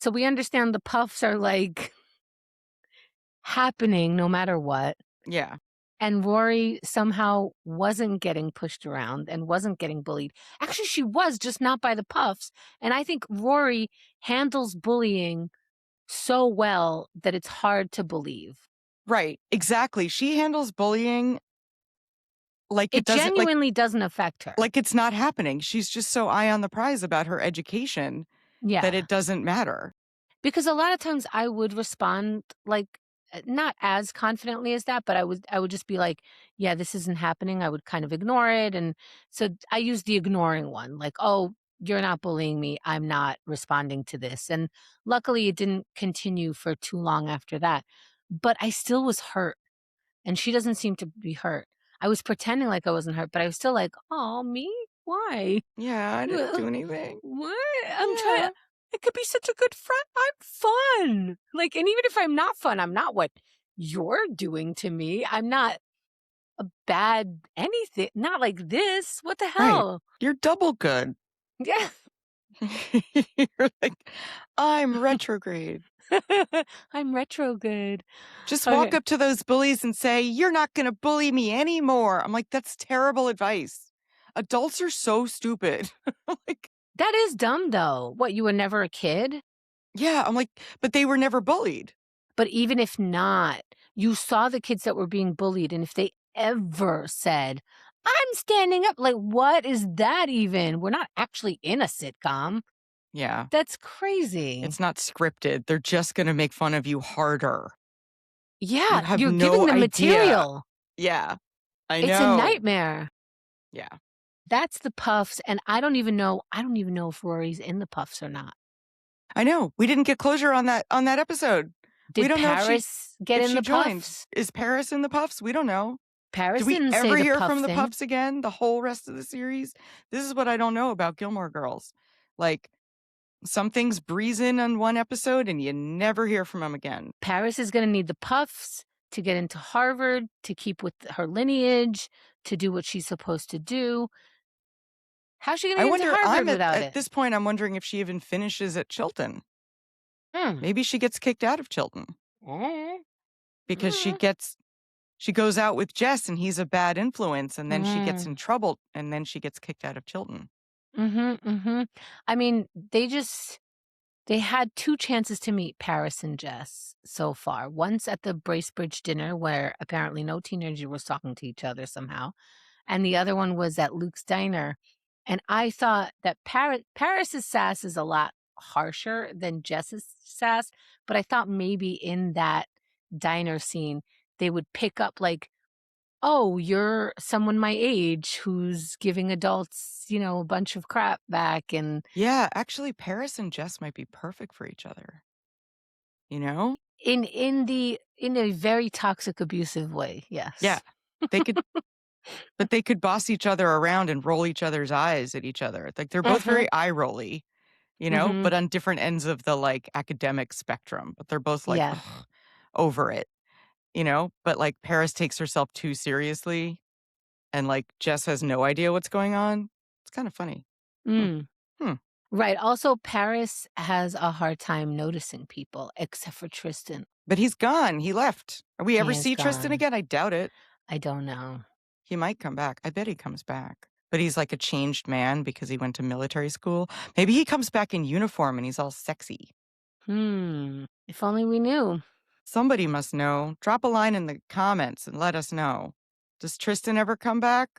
So we understand the puffs are like happening no matter what. Yeah. And Rory somehow wasn't getting pushed around and wasn't getting bullied. Actually, she was, just not by the puffs. And I think Rory handles bullying so well that it's hard to believe. Right. Exactly. She handles bullying like it It doesn't genuinely doesn't affect her. like it's not happening. She's just so eye on the prize about her education that Yeah. it doesn't matter. Because a lot of times I would respond like not as confidently as that, but I would just be like, yeah, this isn't happening. I would kind of ignore it. And so I use the ignoring one, like, oh, you're not bullying me. I'm not responding to this. And luckily it didn't continue for too long after that. But I still was hurt. And she doesn't seem to be hurt. I was pretending like I wasn't hurt, but I was still like, oh, me? Why? Yeah, I didn't Well, do anything. what? I'm trying. Yeah. I could be such a good friend. I'm fun. Like, and even if I'm not fun, I'm not what you're doing to me. I'm not a bad anything. Not like this. What the Right. hell? You're double good. Yeah. You're like, I'm retrograde. I'm retrograde. Just walk Okay. up to those bullies and say, you're not going to bully me anymore. I'm like, that's terrible advice. Adults are so stupid. Like, That is dumb, though. What, you were never a kid? yeah, I'm like, but they were never bullied. But even if not, you saw the kids that were being bullied, and if they ever said, "I'm standing up," like, what is that even? We're not actually in a sitcom. Yeah. That's crazy. It's not scripted. They're just going to make fun of you harder. You Yeah, have you're giving no them idea. material. Yeah, I It's a know. nightmare. Yeah. That's the Puffs, and I don't even know if Rory's in the Puffs or not. I know. We didn't get closure on that episode. We Did don't know Paris get if in she the joined. Puffs? Is Paris in the Puffs? We don't know. Paris Do we didn't say ever the hear Puff from the thing. Puffs again the whole rest of the series? This is what I don't know about Gilmore Girls. Like, some things breeze in on one episode and you never hear from them again. Paris is gonna need the Puffs to get into Harvard, to keep with her lineage, to do what she's supposed to do. How's she gonna I get into wonder, Harvard without at it? this point, I'm wondering if she even finishes at Chilton. Mm. Maybe she gets kicked out of Chilton Mm. because Mm. she goes out with Jess and he's a bad influence and then she gets Mm. in trouble and then she gets kicked out of Chilton. Mhm, mhm. I mean, they had 2 chances to meet Paris and Jess so far. Once at the Bracebridge dinner where apparently no teenager was talking to each other somehow, and the other one was at Luke's diner. And I thought that Paris's sass is a lot harsher than Jess's sass, but I thought maybe in that diner scene they would pick up like, "Oh, you're someone my age who's giving adults, a bunch of crap back," and Yeah, actually, Paris and Jess might be perfect for each other. You know? in a very toxic, abusive way, Yeah. yes. They could but they could boss each other around and roll each other's eyes at each other. Like, they're both Mhm, very eye-rolly, mhm, but on different ends of the, like, academic spectrum, but they're both like, yeah. "Ugh," over it, But, like, Paris takes herself too seriously, and, like, Jess has no idea what's going on. It's kinda funny. Hmm. Mm. Hmm. Right, also, Paris has a hard time noticing people, except for Tristan. But he's gone. He left. Are we He ever is see Tristan gone. again? I doubt it. I don't know. He might come back. I bet he comes back. But he's like a changed man because he went to military school. Maybe he comes back in uniform and he's all sexy. If only we knew. Somebody must know. Drop a line in the comments and let us know. Does Tristan ever come back?